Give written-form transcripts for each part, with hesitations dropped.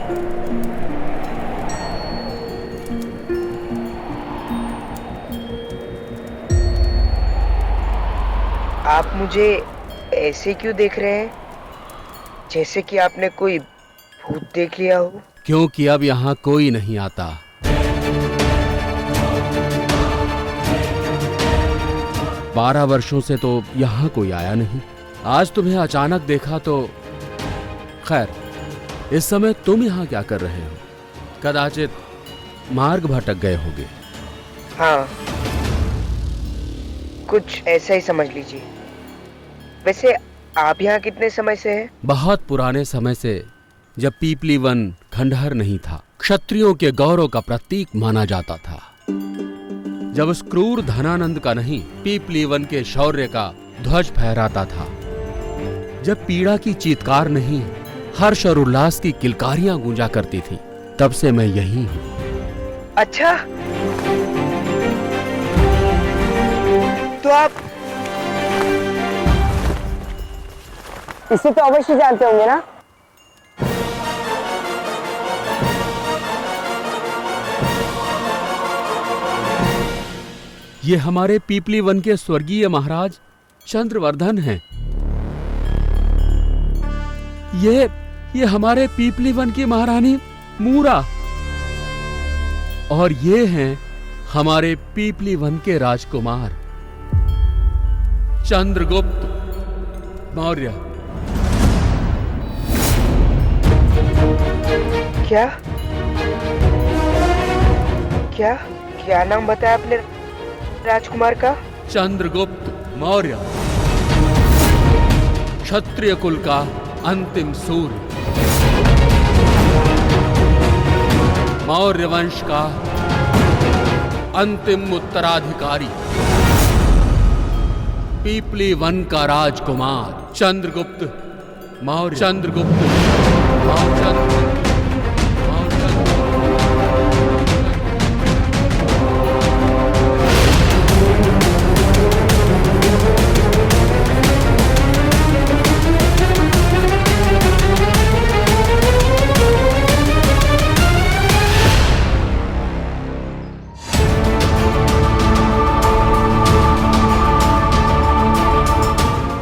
आप मुझे ऐसे क्यों देख रहे हैं, जैसे कि आपने कोई भूत देख लिया हो? क्योंकि अब यहाँ कोई नहीं आता। बारह वर्षों से तो यहाँ कोई आया नहीं। आज तुम्हें अचानक देखा तो खैर, इस समय तुम यहाँ क्या कर रहे हो? कदाचित मार्ग भटक गए होगे। हाँ, कुछ ऐसा ही समझ लीजिए। वैसे आप यहाँ कितने समय से हैं? बहुत पुराने समय से, जब पीपली वन खंडहर नहीं था, क्षत्रियों के गौरव का प्रतीक माना जाता था। जब उस क्रूर धनानंद का नहीं, पीपली वन के शौर्य का ध्वज फहराता था। जब पीड़ा की चीत्कार नहीं, हर्ष और उल्लास की किलकारियां गूंजा करती थी, तब से मैं यही हूं। अच्छा, तो आप इसे तो अवश्य जानते होंगे ना? ये हमारे पीपली वन के स्वर्गीय महाराज चंद्रवर्धन हैं। ये हमारे पीपली वन की महारानी मूरा, और ये हैं हमारे पीपली वन के राजकुमार चंद्रगुप्त मौर्य। क्या क्या क्या नाम बताया आपने राजकुमार का? चंद्रगुप्त मौर्य, क्षत्रिय कुल का अंतिम सूर्य, मौर्य वंश का अंतिम उत्तराधिकारी, पीपली वन का राजकुमार चंद्रगुप्त मौर्य। चंद्रगुप्त मौर्य।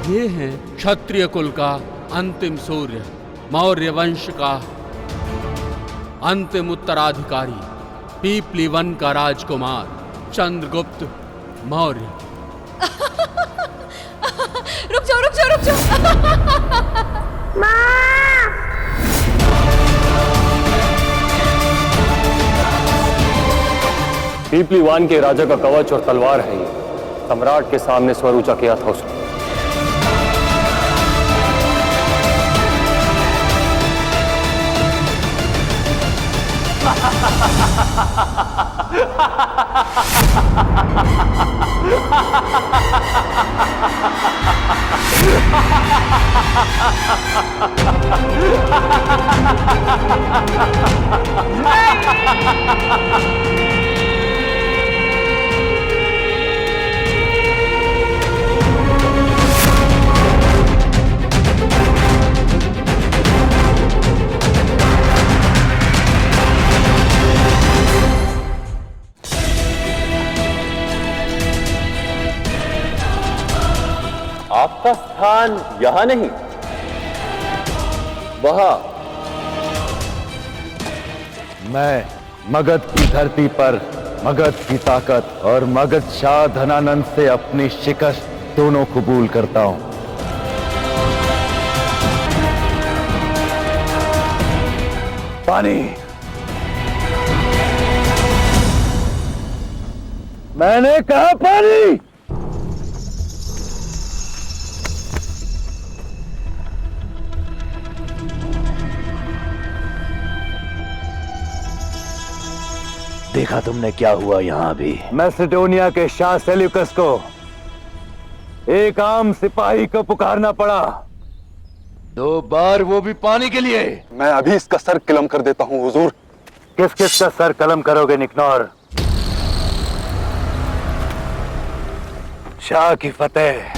ये हैं क्षत्रिय कुल का अंतिम सूर्य, मौर्य वंश का अंतिम उत्तराधिकारी, पीपली वन का राजकुमार चंद्रगुप्त मौर्य। रुक जाओ, रुक जाओ, रुक जाओ। पीपली वन के राजा का कवच और तलवार है ये। सम्राट के सामने स्वर ऊंचा किया था उसने। आपका स्थान यहां नहीं, वहां। मैं मगध की धरती पर मगध की ताकत और मगध शाह धनानंद से अपनी शिकस्त दोनों कबूल करता हूं। पानी। मैंने कहा पानी। देखा तुमने क्या हुआ यहां भी? मैसेडोनिया के शाह सेल्यूकस को एक आम सिपाही को पुकारना पड़ा, 2 बार, वो भी पानी के लिए। मैं अभी इसका सर कलम कर देता हूं हुजूर। किस किस का सर कलम करोगे निकनौर? शाह की फतेह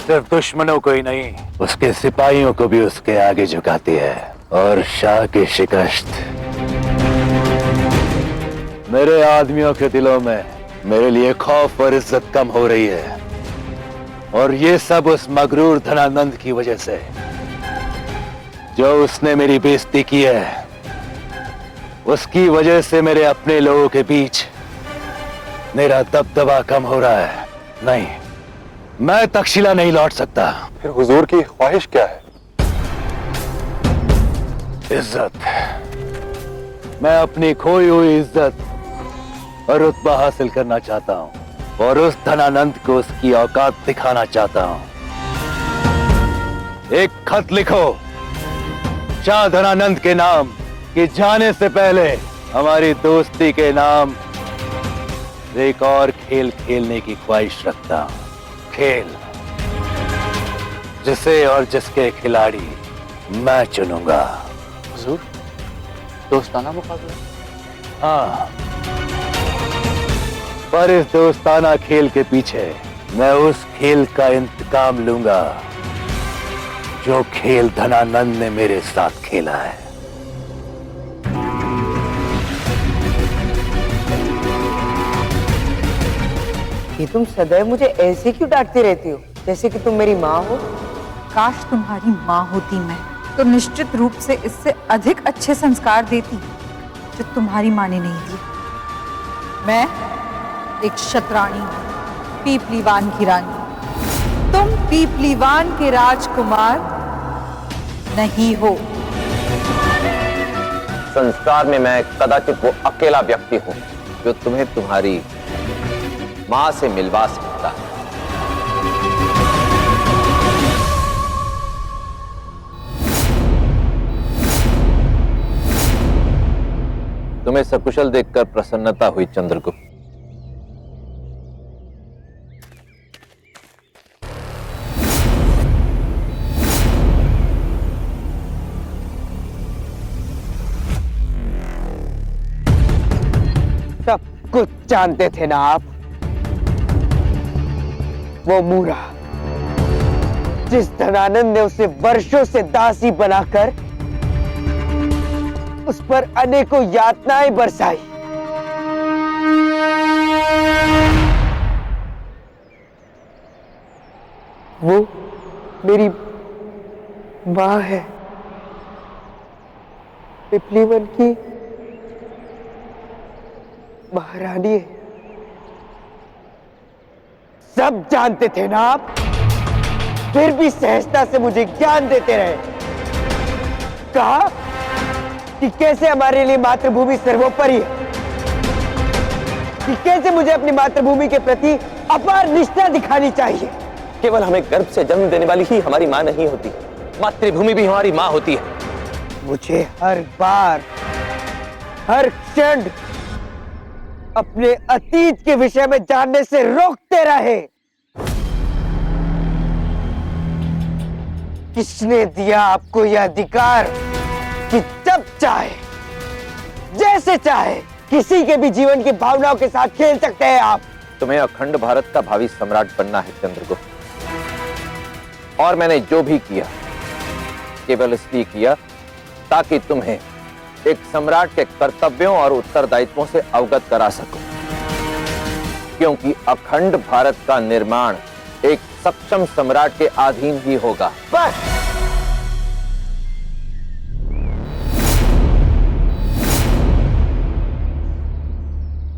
सिर्फ दुश्मनों को ही नहीं, उसके सिपाहियों को भी उसके आगे झुकाती है। और शाह की शिकस्त। मेरे आदमियों के दिलों में मेरे लिए खौफ और इज्जत कम हो रही है, और ये सब उस मगरूर धनानंद की वजह से, जो उसने मेरी बेइज्जती की है। उसकी वजह से मेरे अपने लोगों के बीच मेरा दबदबा कम हो रहा है। नहीं, मैं तक्षशिला नहीं लौट सकता। फिर हुजूर की ख्वाहिश क्या है? इज्जत। मैं अपनी खोई हुई इज्जत और रुतबा हासिल करना चाहता हूं, और उस धनानंद को उसकी औकात दिखाना चाहता हूं। एक खत लिखो शाह धनानंद के नाम, कि जाने से पहले हमारी दोस्ती के नाम एक और खेल खेलने की ख्वाहिश रखता हूं। खेल जिसे और जिसके खिलाड़ी मैं चुनूंगा। हुजूर, दोस्ताना मुकाबला? हाँ, पर इस दोस्ताना खेल के पीछे मैं उस खेल का इंतकाम लूंगा जो खेल धनानंद ने मेरे साथ खेला है। ये तुम सदैव मुझे ऐसे क्यों डांटती रहती हो, जैसे कि तुम मेरी माँ हो? काश तुम्हारी माँ होती मैं, तो निश्चित रूप से इससे अधिक अच्छे संस्कार देती जो तुम्हारी माँ ने नहीं दिए। मैं एक शतरानी, पीपलीवान की रानी। तुम पीपलीवान के राजकुमार नहीं हो। संस्कार में मैं कदाचित वो अकेला व्यक्ति हूं जो तुम्हें तुम्हारी मां से मिलवा सकता है। तुम्हें सकुशल देखकर प्रसन्नता हुई चंद्रगुप्त। सब कुछ जानते थे ना आप? वो मूरा, जिस धनानंद ने उसे वर्षों से दासी बनाकर उस पर अनेकों यातनाएं बरसाई, वो मेरी मां है, पिपलीवन की महारानी है। सब जानते थे ना आप, फिर भी सहजता से मुझे ज्ञान देते रहे। कहा कि कैसे हमारे लिए मातृभूमि सर्वोपरि है, कि कैसे मुझे अपनी मातृभूमि के प्रति अपार निष्ठा दिखानी चाहिए। केवल हमें गर्भ से जन्म देने वाली ही हमारी मां नहीं होती, मातृभूमि भी हमारी मां होती है। मुझे हर बार, हर क्षण अपने अतीत के विषय में जानने से रोकते रहे। किसने दिया आपको यह अधिकार कि जब चाहे, जैसे चाहे, किसी के भी जीवन की भावनाओं के साथ खेल सकते हैं आप? तुम्हें अखंड भारत का भावी सम्राट बनना है चंद्रगुप्त, और मैंने जो भी किया केवल इसलिए किया ताकि तुम्हें एक सम्राट के कर्तव्यों और उत्तरदायित्वों से अवगत करा सकूं, क्योंकि अखंड भारत का निर्माण एक सक्षम सम्राट के अधीन ही होगा। बस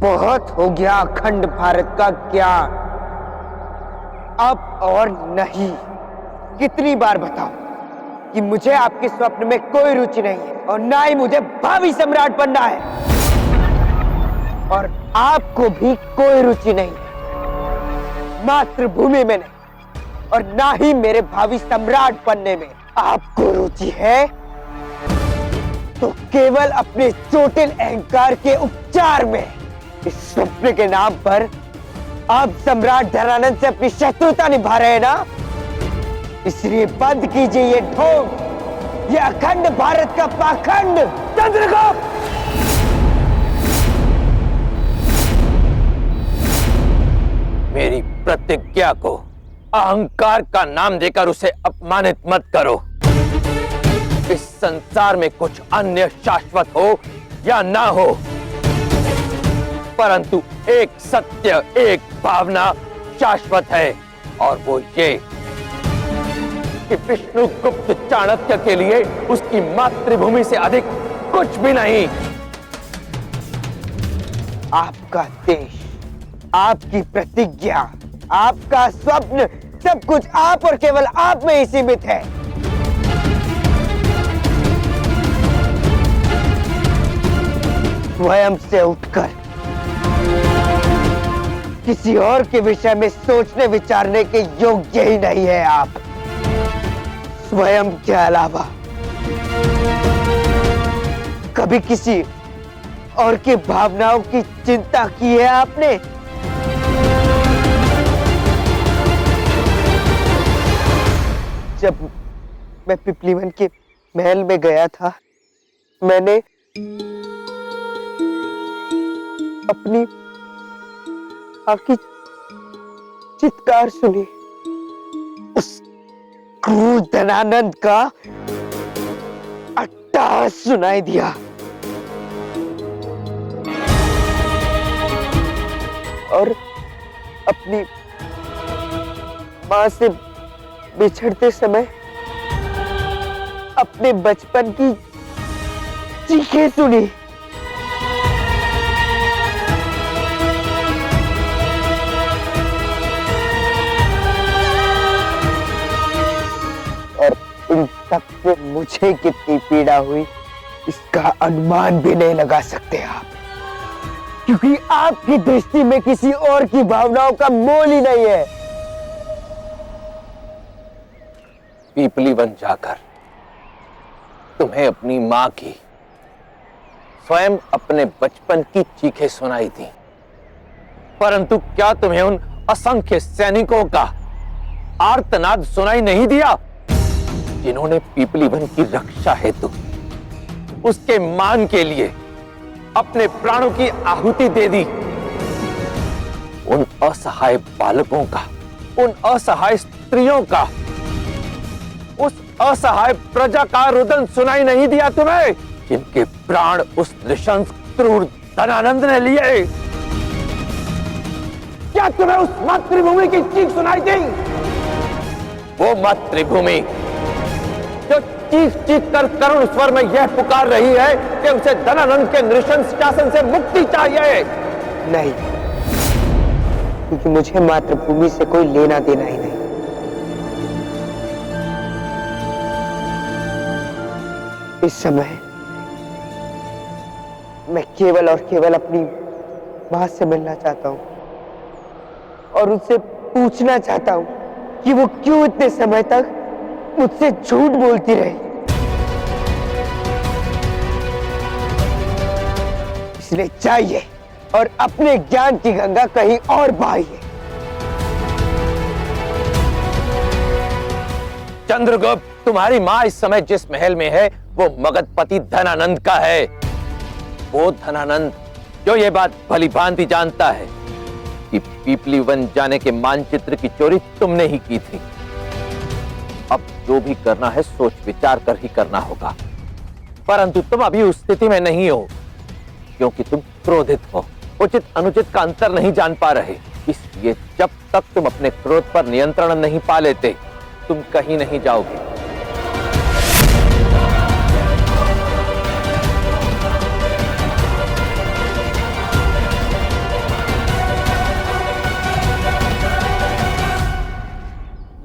बहुत हो गया अखंड भारत का ज्ञान, अब और नहीं। कितनी बार बताऊं कि मुझे आपके स्वप्न में कोई रुचि नहीं है, और ना ही मुझे भावी सम्राट बनना है, और आपको भी कोई रुचि नहीं है मातृभूमि में नहीं, और ना ही मेरे भावी सम्राट बनने में। आपको रुचि है तो केवल अपने चोटिल अहंकार के उपचार में। इस स्वप्न के नाम पर आप सम्राट धनानंद से अपनी शत्रुता निभा रहे हैं ना, इसलिए बंद कीजिए ये ढोंग, ये अखंड भारत का पाखंड। चंद्रगुप्त, मेरी प्रतिज्ञा को अहंकार का नाम देकर उसे अपमानित मत करो। इस संसार में कुछ अन्य शाश्वत हो या ना हो, परंतु एक सत्य, एक भावना शाश्वत है, और वो ये कि विष्णुगुप्त चाणक्य के लिए उसकी मातृभूमि से अधिक कुछ भी नहीं। आपका देश, आपकी प्रतिज्ञा, आपका स्वप्न, सब कुछ आप और केवल आप में ही सीमित है। स्वयं से उठकर किसी और के विषय में सोचने विचारने के योग्य ही नहीं है आप। स्वयं के अलावा कभी किसी और की भावनाओं की चिंता की है आपने? जब मैं पिपलीवन के महल में गया था, मैंने अपनी आपकी चित्कार सुनी। उस क्रूर धनानंद का अट्टहास सुनाई दिया। और अपनी मां से बिछड़ते समय अपने बचपन की चीखें सुनी। और इन सब से मुझे कितनी पीड़ा हुई, इसका अनुमान भी नहीं लगा सकते आप, क्योंकि आपकी दृष्टि में किसी और की भावनाओं का मोल ही नहीं है। पीपलीवन जाकर तुम्हें अपनी मां की, स्वयं अपने बचपन की चीखें सुनाई थी, परंतु क्या तुम्हें उन असंख्य सैनिकों का आर्तनाद सुनाई नहीं दिया जिन्होंने पीपलीवन की रक्षा हेतु, उसके मान के लिए अपने प्राणों की आहुति दे दी? उन असहाय बालकों का, उन असहाय स्त्रियों का, उस असहाय प्रजा का रुदन सुनाई नहीं दिया तुम्हें, जिनके प्राण उस नृशंस क्रूर धनानंद ने लिए? क्या तुम्हें उस मातृभूमि की चीख सुनाई दी? वो मातृभूमि जो चीख चीख कर करुण स्वर में यह पुकार रही है कि उसे धनानंद के नृशंस शासन से मुक्ति चाहिए। नहीं, क्योंकि मुझे मातृभूमि से कोई लेना देना ही नहीं। इस समय मैं केवल और केवल अपनी मां से मिलना चाहता हूं और उससे पूछना चाहता हूं कि वो क्यों इतने समय तक मुझसे झूठ बोलती रही। इसलिए चाहिए और अपने ज्ञान की गंगा कहीं और बहाइए। चंद्रगुप्त, तुम्हारी मां इस समय जिस महल में है वो मगधपति धनानंद का है। वो धनानंद जो ये बात भली भांति जानता है कि पीपलीवन जाने के मानचित्र की चोरी तुमने ही की थी। अब जो भी करना है सोच विचार कर ही करना होगा, परंतु तुम अभी उस स्थिति में नहीं हो, क्योंकि तुम क्रोधित हो, उचित अनुचित का अंतर नहीं जान पा रहे। इसलिए जब तक तुम अपने क्रोध पर नियंत्रण नहीं पा लेते, तुम कहीं नहीं जाओगे।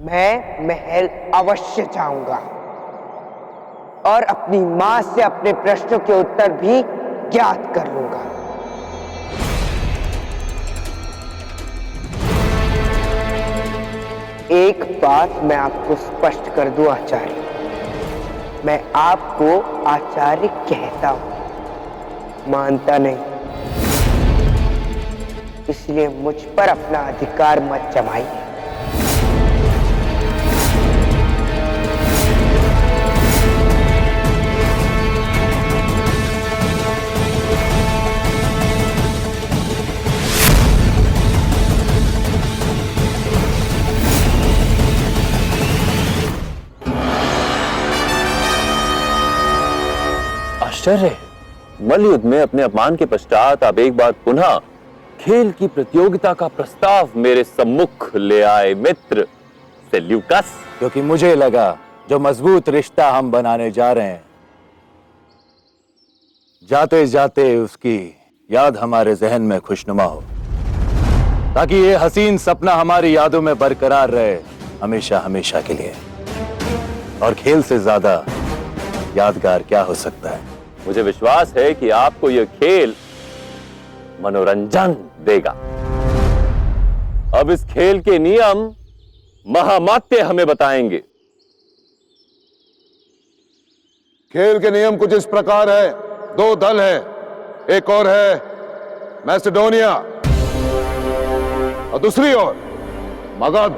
मैं महल अवश्य जाऊंगा और अपनी मां से अपने प्रश्नों के उत्तर भी ज्ञात कर लूंगा। एक बात मैं आपको स्पष्ट कर दूं आचार्य, मैं आपको आचार्य कहता हूं, मानता नहीं। इसलिए मुझ पर अपना अधिकार मत जमाइए। आश्चर्य है, मलयुद्ध में अपने अपमान के पश्चात आप एक बार पुनः खेल की प्रतियोगिता का प्रस्ताव मेरे सम्मुख ले आए मित्र सेल्यूकस। क्योंकि मुझे लगा जो मजबूत रिश्ता हम बनाने जा रहे हैं, जाते जाते उसकी याद हमारे जहन में खुशनुमा हो, ताकि ये हसीन सपना हमारी यादों में बरकरार रहे हमेशा हमेशा के लिए। और खेल से ज्यादा यादगार क्या हो सकता है? मुझे विश्वास है कि आपको यह खेल मनोरंजन देगा। अब इस खेल के नियम महामात्य हमें बताएंगे। खेल के नियम कुछ इस प्रकार है। 2 दल है, एक और है मैसेडोनिया और दूसरी ओर मगध।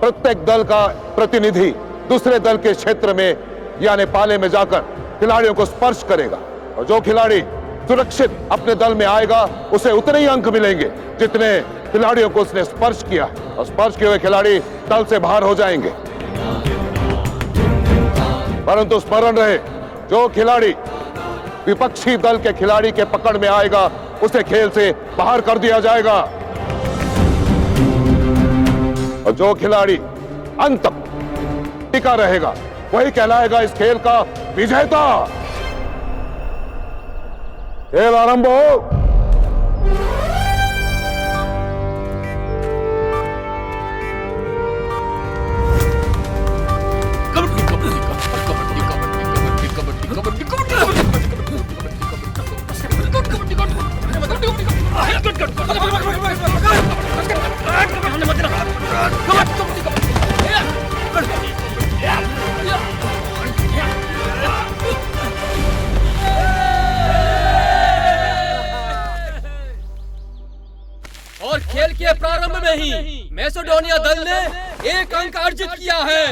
प्रत्येक दल का प्रतिनिधि दूसरे दल के क्षेत्र में यानी पाले में जाकर खिलाड़ियों को स्पर्श करेगा, और जो खिलाड़ी सुरक्षित अपने दल में आएगा उसे उतने ही अंक मिलेंगे जितने खिलाड़ियों को उसने स्पर्श किया, और स्पर्श किए हुए खिलाड़ी दल से बाहर हो जाएंगे। परंतु स्मरण रहे, जो खिलाड़ी विपक्षी दल के खिलाड़ी के पकड़ में आएगा उसे खेल से बाहर कर दिया जाएगा, और जो खिलाड़ी अंत तक टिका रहेगा वही कहलाएगा इस खेल का विजेता। खेल आरंभ हो। और खेल के प्रारंभ में ही मैसेडोनिया दल ने 1 अंक अर्जित किया है।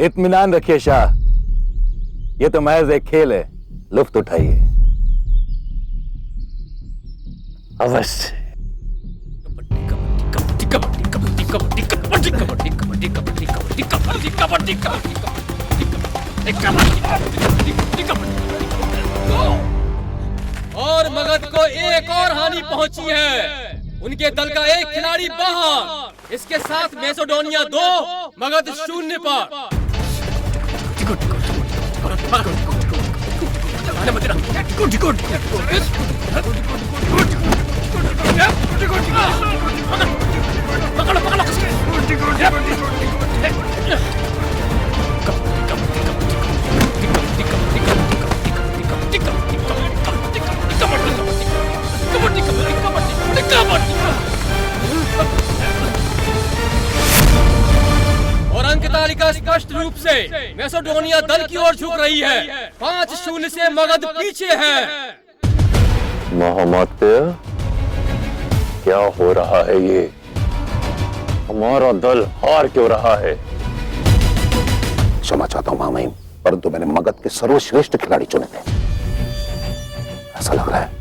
इत्मीनान रखिए शाह, ये तो महज एक खेल है, लुत्फ उठाइए। अवश्य। और मगध को एक और हानि पहुंची है, उनके दल का एक खिलाड़ी बाहर। इसके साथ मैसेडोनिया 2 मगध 0 पर। और अंक तालिका स्पष्ट रूप से मैसेडोनिया दल की ओर झुक रही है। 5-0 से मगध पीछे है। महामात्य, क्या हो रहा है ये? हमारा दल हार क्यों रहा है? क्षमा चाहता हूं महामहिम, परंतु मैंने मगध के सर्वश्रेष्ठ खिलाड़ी चुने थे। ऐसा लग रहा है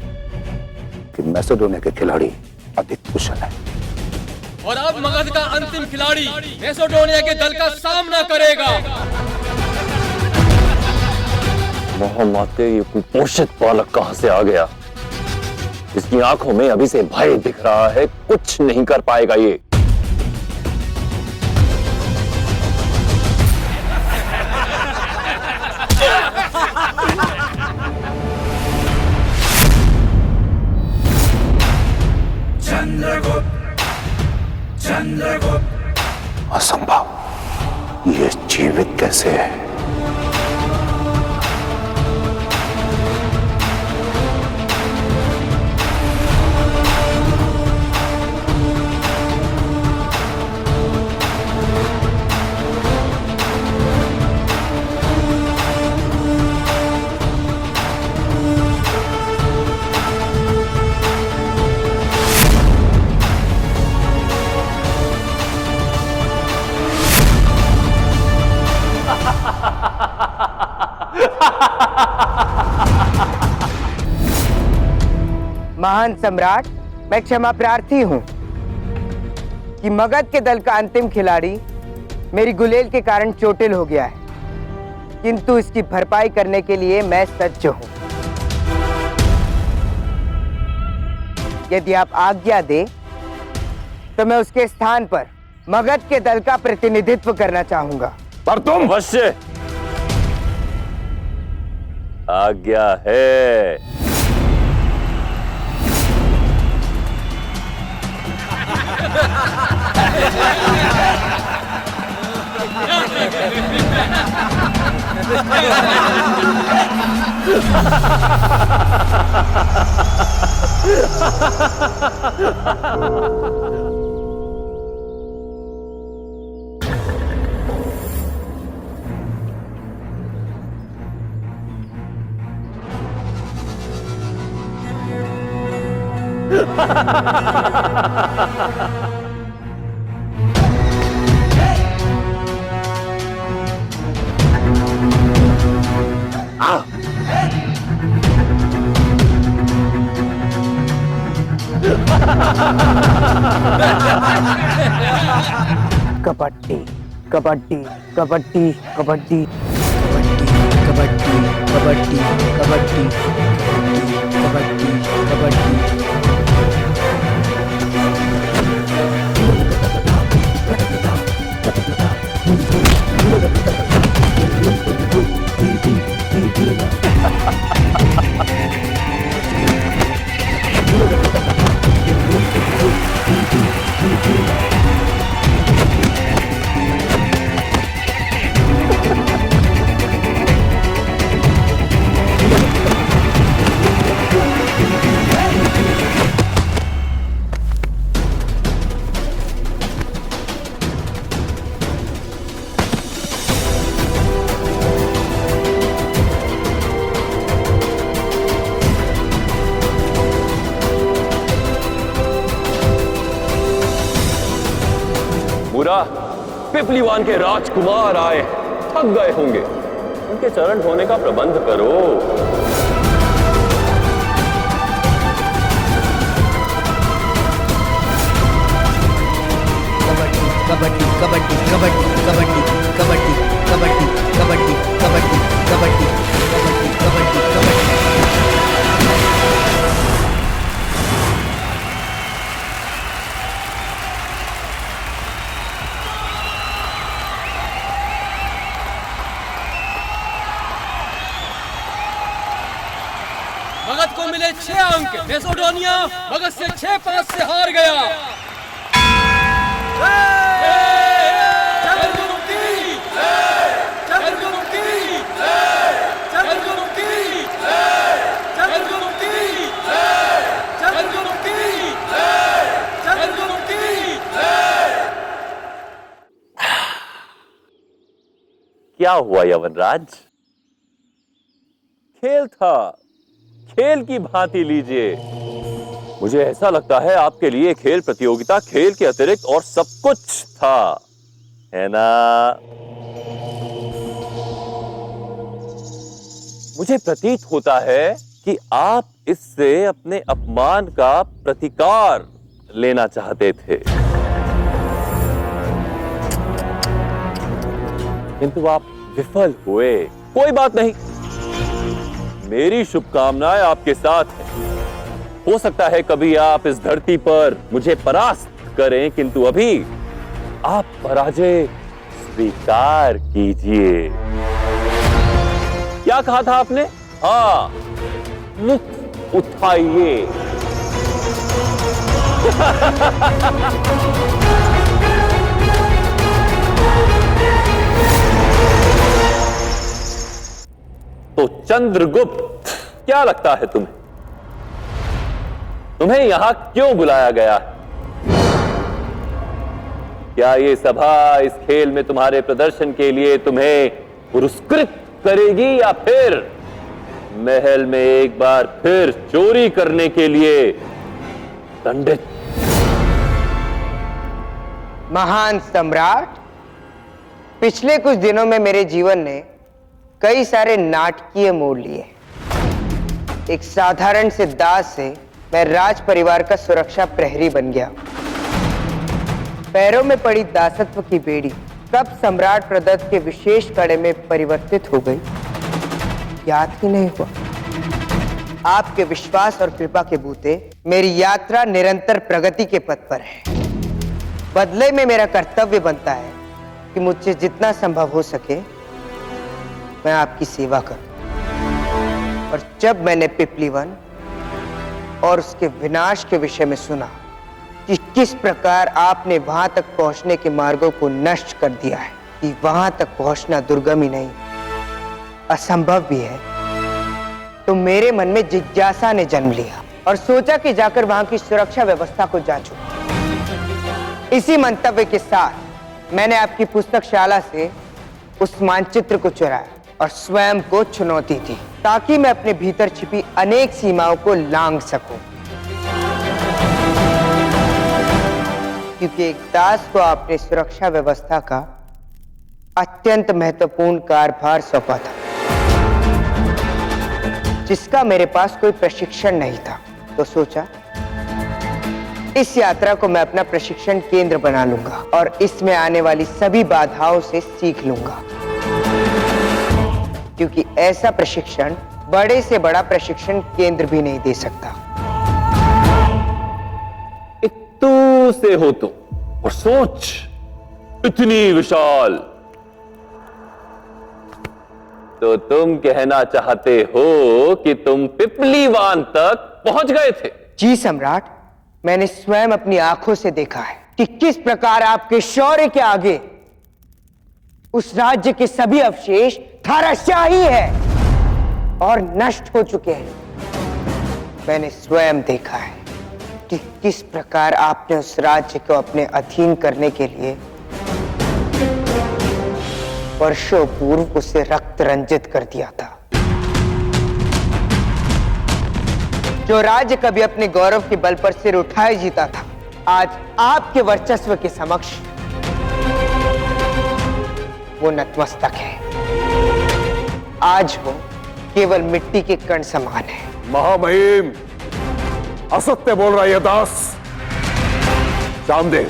कि मैसेडोनिया के खिलाड़ी अधिक कुशल है। और अब मगध का अंतिम खिलाड़ी मैसेडोनिया के दल का सामना करेगा। महामात्य, ये कुपोषित बालक कहां से आ गया? इसकी आंखों में अभी से भय दिख रहा है, कुछ नहीं कर पाएगा ये। असंभव, ये जीवित कैसे है? महान सम्राट, मैं क्षमा प्रार्थी हूं कि मगध के दल का अंतिम खिलाड़ी मेरी गुलेल के कारण चोटिल हो गया है। किंतु इसकी भरपाई करने के लिए मैं सज्ज हूं। यदि आप आज्ञा दे तो मैं उसके स्थान पर मगध के दल का प्रतिनिधित्व करना चाहूंगा। पर तुम अवश्य आज्ञा है। कबड्डी कबड्डी कबड्डी कबड्डी कबड्डी कबड्डी कबड्डी कबड्डी कबड्डी बुरा पिपलीवान के राजकुमार आए, थक गए होंगे, उनके चरण धोने का प्रबंध करो। कबड्डी कबड्डी कबड्डी कबड्डी कबड्डी कबड्डी कबड्डी कबड्डी कबड्डी कबड्डी कबड्डी कबड्डी। मगध को मिले 6 अंक। मैसेडोनिया मगध से 6-5 से हार गया। क्या हुआ यवनराज? खेल था, खेल की भांति लीजिए। मुझे ऐसा लगता है आपके लिए खेल प्रतियोगिता खेल के अतिरिक्त और सब कुछ था, है ना? मुझे प्रतीत होता है कि आप इससे अपने अपमान का प्रतिकार लेना चाहते थे, किंतु आप विफल हुए। कोई बात नहीं, मेरी शुभकामनाएं आपके साथ हैं। हो सकता है कभी आप इस धरती पर मुझे परास्त करें, किंतु अभी आप पराजय स्वीकार कीजिए। क्या कहा था आपने? हाँ, लुत्फ उठाइए। तो चंद्रगुप्त, क्या लगता है तुम्हें? तुम्हें यहां क्यों बुलाया गया? क्या ये सभा इस खेल में तुम्हारे प्रदर्शन के लिए तुम्हें पुरस्कृत करेगी, या फिर महल में एक बार फिर चोरी करने के लिए दंडित? महान सम्राट, पिछले कुछ दिनों में मेरे जीवन ने कई सारे नाटकीय मोड़ लिए। एक साधारण से दास से मैं राज परिवार का सुरक्षा प्रहरी बन गया। पैरों में पड़ी दासत्व की बेड़ी कब सम्राट प्रदत्त के विशेष कड़े में परिवर्तित हो गई याद ही नहीं हुआ। आपके विश्वास और कृपा के बूते मेरी यात्रा निरंतर प्रगति के पथ पर है। बदले में मेरा कर्तव्य बनता है कि मुझसे जितना संभव हो सके मैं आपकी सेवा करूं। और जब मैंने पिपली वन और उसके विनाश के विषय में सुना कि किस प्रकार आपने वहां तक पहुंचने के मार्गों को नष्ट कर दिया है, कि वहां तक पहुंचना दुर्गम ही नहीं असंभव भी है, तो मेरे मन में जिज्ञासा ने जन्म लिया और सोचा कि जाकर वहां की सुरक्षा व्यवस्था को जांचूं। इसी मंतव्य के साथ मैंने आपकी पुस्तकशाला से उस मानचित्र को चुराया और स्वयं को चुनौती दी ताकि मैं अपने भीतर छिपी अनेक सीमाओं को लांघ सकूं। क्योंकि एक दास को आपने सुरक्षा व्यवस्था का अत्यंत महत्वपूर्ण कार्यभार सौंपा था, जिसका मेरे पास कोई प्रशिक्षण नहीं था। तो सोचा इस यात्रा को मैं अपना प्रशिक्षण केंद्र बना लूंगा और इसमें आने वाली सभी बाधाओं से सीख लूंगा, क्योंकि ऐसा प्रशिक्षण बड़े से बड़ा प्रशिक्षण केंद्र भी नहीं दे सकता। इतू से हो तो और सोच इतनी विशाल, तो तुम कहना चाहते हो कि तुम पिपलीवान तक पहुंच गए थे? जी सम्राट, मैंने स्वयं अपनी आंखों से देखा है कि किस प्रकार आपके शौर्य के आगे उस राज्य के सभी अवशेष धराशायी है और नष्ट हो चुके हैं। मैंने स्वयं देखा है कि किस प्रकार आपने उस राज्य को अपने अधीन करने के लिए वर्षों पूर्व उसे रक्त रंजित कर दिया था। जो राज्य कभी अपने गौरव के बल पर सिर उठाए जीता था, आज आपके वर्चस्व के समक्ष वो नतमस्तक है। आज वो केवल मिट्टी के कण समान है। महामहिम, असत्य बोल रहा है दास। जामदेव,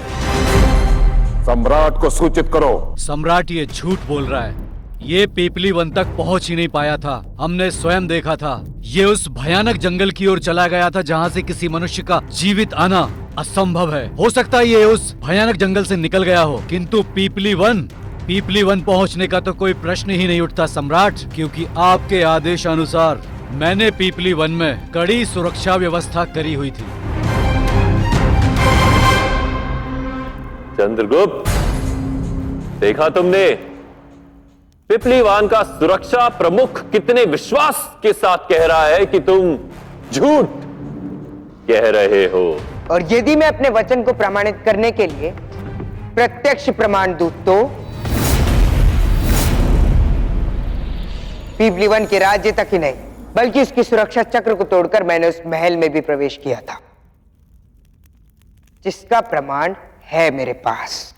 सम्राट को सूचित करो। सम्राट ये झूठ बोल रहा है। ये पीपली वन तक पहुंच ही नहीं पाया था। हमने स्वयं देखा था। ये उस भयानक जंगल की ओर चला गया था जहां से किसी मनुष्य का जीवित आना असंभव है। हो सकता है ये उस भयानक जंगल से निकल गया हो, किंतु पीपली वन पहुंचने का तो कोई प्रश्न ही नहीं उठता सम्राट, क्योंकि आपके आदेश अनुसार मैंने पीपली वन में कड़ी सुरक्षा व्यवस्था करी हुई थी। चंद्रगुप्त, देखा तुमने पिपलीवान का सुरक्षा प्रमुख कितने विश्वास के साथ कह रहा है कि तुम झूठ कह रहे हो। और यदि मैं अपने वचन को प्रमाणित करने के लिए प्रत्यक्ष प्रमाण दूं तो पीपली वन के राज्य तक ही नहीं, बल्कि उसकी सुरक्षा चक्र को तोड़कर मैंने उस महल में भी प्रवेश किया था, जिसका प्रमाण है मेरे पास।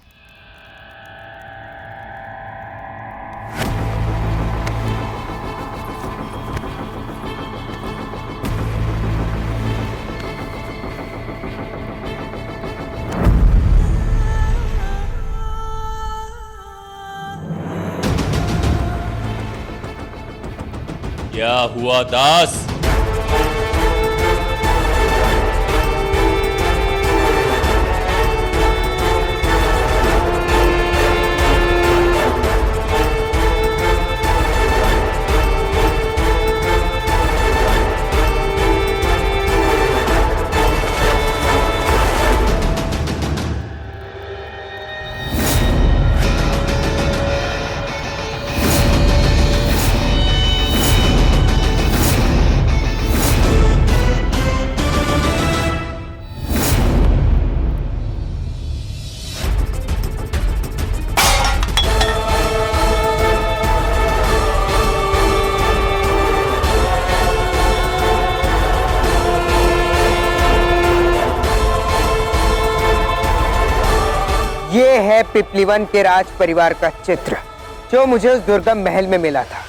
क्या हुआ दास? ये है पिपली वन के राज परिवार का चित्र, जो मुझे उस दुर्गम महल में मिला था,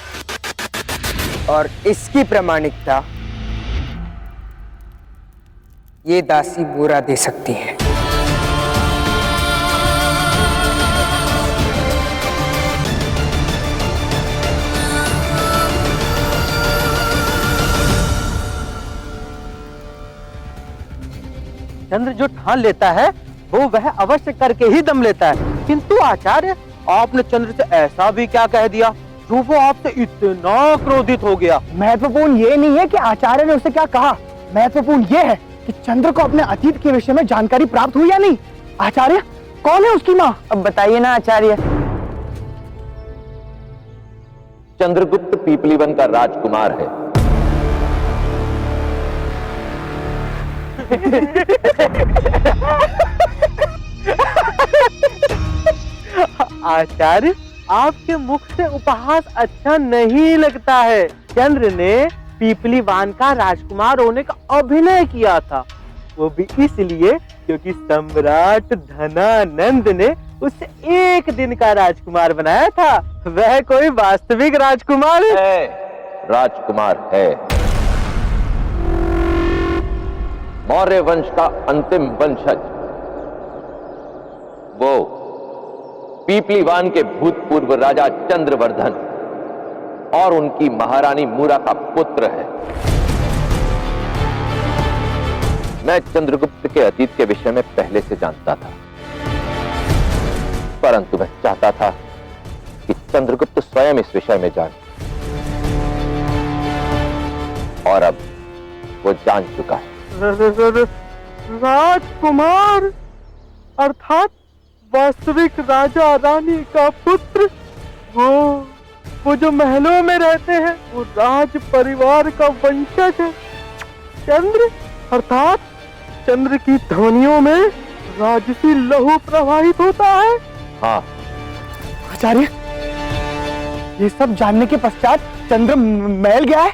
और इसकी प्रामाणिकता ये दासी मोरा दे सकती है। चंद्र जो ठान लेता है वो वह अवश्य करके ही दम लेता है। किंतु आचार्य, आपने चंद्र से ऐसा भी क्या कह दिया जो वो आपसे इतना क्रोधित हो गया? महत्वपूर्ण ये नहीं है कि आचार्य ने उसे क्या कहा, महत्वपूर्ण ये है कि चंद्र को अपने अतीत के विषय में जानकारी प्राप्त हुई या नहीं। आचार्य, कौन है उसकी माँ? अब बताइए ना आचार्य। चंद्रगुप्त पीपलीवन का राजकुमार है। आचार्य, आपके मुख से उपहास अच्छा नहीं लगता है। चंद्र ने पीपलीवान का राजकुमार होने का अभिनय किया था, वो भी इसलिए क्योंकि सम्राट धनानंद ने उसे एक दिन का राजकुमार बनाया था। वह कोई वास्तविक राजकुमार है, राजकुमार है। मौर्य वंश का अंतिम वंशज, वो पीपलीवान के भूतपूर्व राजा चंद्रवर्धन और उनकी महारानी मूरा का पुत्र है। मैं चंद्रगुप्त के अतीत के विषय में पहले से जानता था, परंतु मैं चाहता था कि चंद्रगुप्त स्वयं इस विषय में जाने, और अब वो जान चुका है। राजकुमार अर्थात वास्तविक राजा रानी का पुत्र, वो जो महलों में रहते हैं, वो राज परिवार का वंशज है। चंद्र अर्थात चंद्र की ध्वनियों में राजसी लहू प्रवाहित होता है। हाँ आचार्य, ये सब जानने के पश्चात चंद्र महल गया है।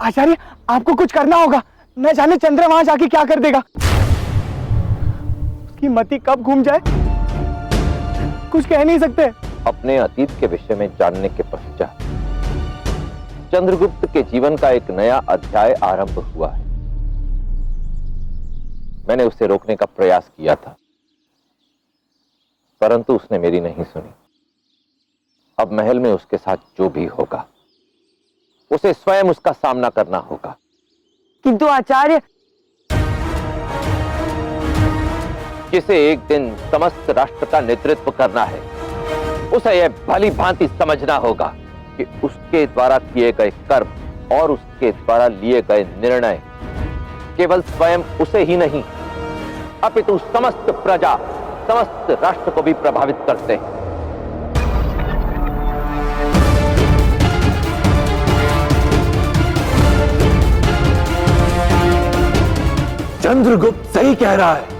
आचार्य, आपको कुछ करना होगा, न जाने चंद्र वहां जाके क्या कर देगा। उसकी मति कब घूम जाए, कुछ कह नहीं सकते। अपने अतीत के विषय में जानने के पश्चात चंद्रगुप्त के जीवन का एक नया अध्याय आरंभ हुआ है। मैंने उसे रोकने का प्रयास किया था, परंतु उसने मेरी नहीं सुनी। अब महल में उसके साथ जो भी होगा, उसे स्वयं उसका सामना करना होगा। किंतु आचार्य, जिसे एक दिन समस्त राष्ट्र का नेतृत्व करना है, उसे यह भली भांति समझना होगा कि उसके द्वारा किए गए कर्म और उसके द्वारा लिए गए निर्णय केवल स्वयं उसे ही नहीं, अपितु समस्त प्रजा, समस्त राष्ट्र को भी प्रभावित करते हैं। चंद्रगुप्त सही कह रहा है।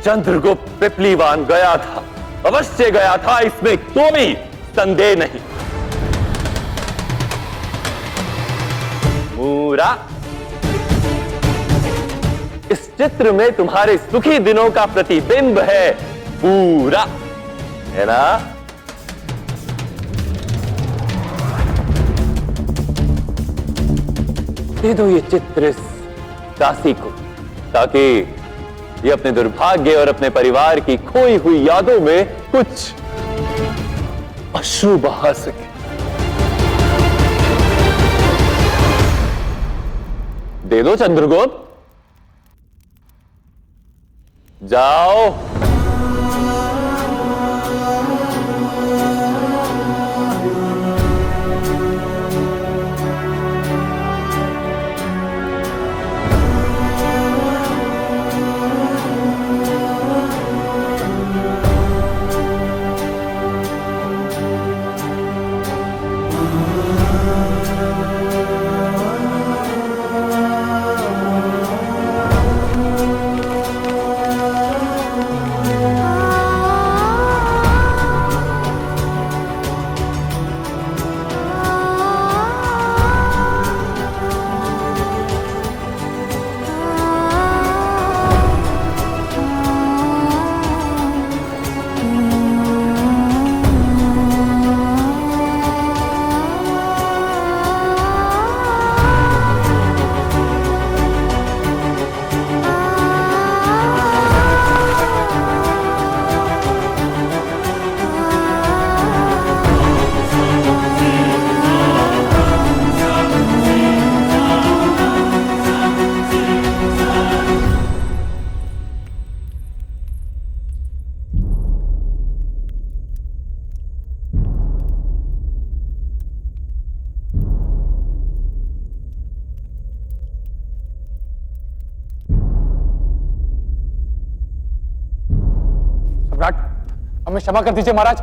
चंद्रगुप्त पिपलीवान गया था, अवश्य गया था, इसमें कोई संदेह नहीं। मूरा, इस चित्र में तुम्हारे सुखी दिनों का प्रतिबिंब है पूरा, है ना? दे दो ये चित्र इस दासी को, ताकि ये अपने दुर्भाग्य और अपने परिवार की खोई हुई यादों में कुछ अश्रु बहा सके। दे दो चंद्रगुप्त, जाओ। हमें क्षमा कर दीजिए महाराज,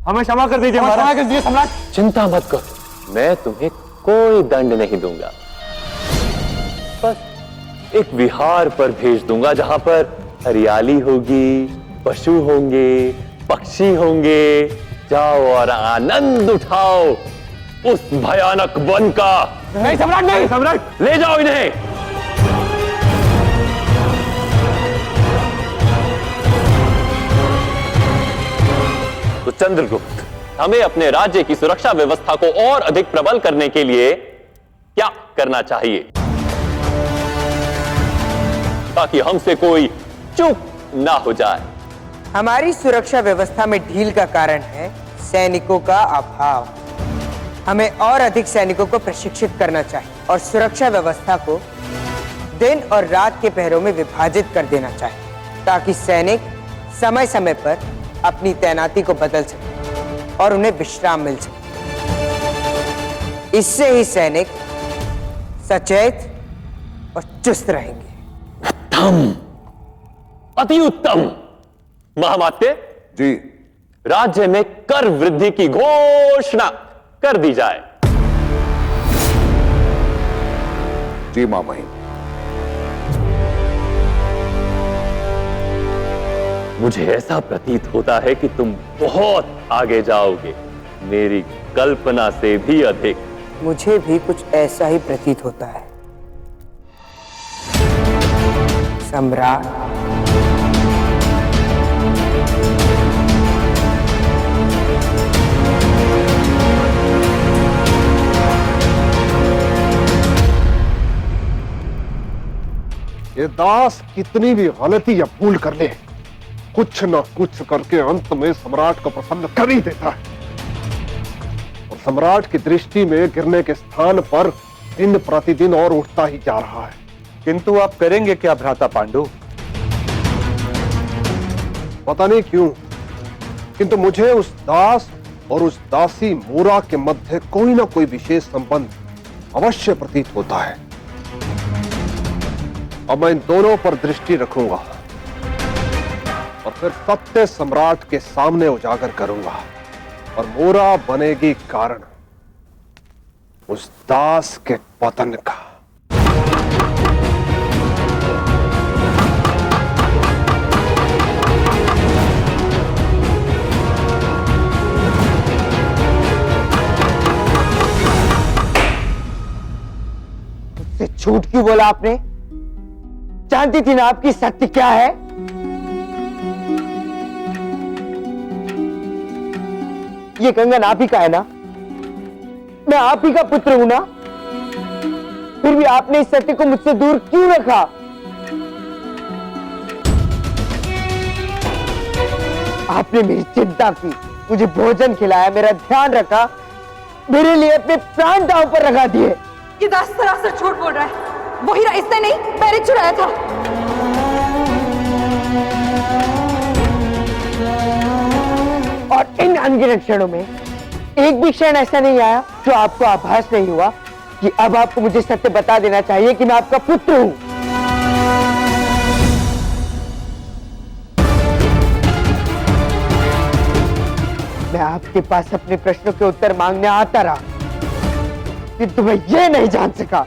हमें क्षमा कर दीजिए महाराज, क्षमा कर दीजिए सम्राट। चिंता मत करो, मैं तुम्हें कोई दंड नहीं दूंगा, बस एक विहार पर भेज दूंगा जहां पर हरियाली होगी, पशु होंगे, पक्षी होंगे। जाओ और आनंद उठाओ उस भयानक वन का। नहीं सम्राट, नहीं सम्राट, ले जाओ इन्हें। तो चंद्रगुप्त, हमें अपने राज्य की सुरक्षा व्यवस्था को और अधिक प्रबल करने के लिए क्या करना चाहिए ताकि हमसे कोई चूक ना हो जाए? हमारी सुरक्षा व्यवस्था में ढील का कारण है सैनिकों का अभाव। हमें और अधिक सैनिकों को प्रशिक्षित करना चाहिए और सुरक्षा व्यवस्था को दिन और रात के पहरों में विभाजित कर देना चाहिए ताकि सैनिक समय समय पर अपनी तैनाती को बदल सके और उन्हें विश्राम मिल सके। इससे ही सैनिक सचेत और चुस्त रहेंगे। उत्तम, अति उत्तम। महामात्य जी, राज्य में कर वृद्धि की घोषणा कर दी जाए। जी मामही। मुझे ऐसा प्रतीत होता है कि तुम बहुत आगे जाओगे, मेरी कल्पना से भी अधिक। मुझे भी कुछ ऐसा ही प्रतीत होता है सम्राट। ये दास कितनी भी गलती या भूल कर ले, कुछ न कुछ करके अंत में सम्राट को प्रसन्न कर ही देता है और सम्राट की दृष्टि में गिरने के स्थान पर दिन प्रतिदिन और उठता ही जा रहा है। किंतु आप करेंगे क्या भ्राता पांडु? पता नहीं क्यों, किंतु मुझे उस दास और उस दासी मूरा के मध्य कोई ना कोई विशेष संबंध अवश्य प्रतीत होता है। अब मैं इन दोनों पर दृष्टि रखूंगा और फिर सत्य सम्राट के सामने उजागर करूंगा और मूरा बनेगी कारण उस दास के पतन का। मुझसे झूठ क्यों बोला आपने? जानती थी ना आपकी सत्य क्या है। ये कंगन आप ही का है ना? मैं आप ही का पुत्र हूं ना? फिर भी आपने इस सत्य को मुझसे दूर क्यों रखा? आपने मेरी चिंता की, मुझे भोजन खिलाया, मेरा ध्यान रखा, मेरे लिए अपने प्राण दांव पर लगा दिए। ये दास सरासर झूठ बोल रहा है। वो हीरा इसने नहीं, मैंने चुराया था। और इन अनगिनत क्षणों में एक भी क्षण ऐसा नहीं आया जो आपको आभास नहीं हुआ कि अब आपको मुझे सत्य बता देना चाहिए कि मैं आपका पुत्र हूं। मैं आपके पास अपने प्रश्नों के उत्तर मांगने आता रहा, किंतु मैं ये नहीं जान सका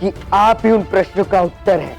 कि आप ही उन प्रश्नों का उत्तर है।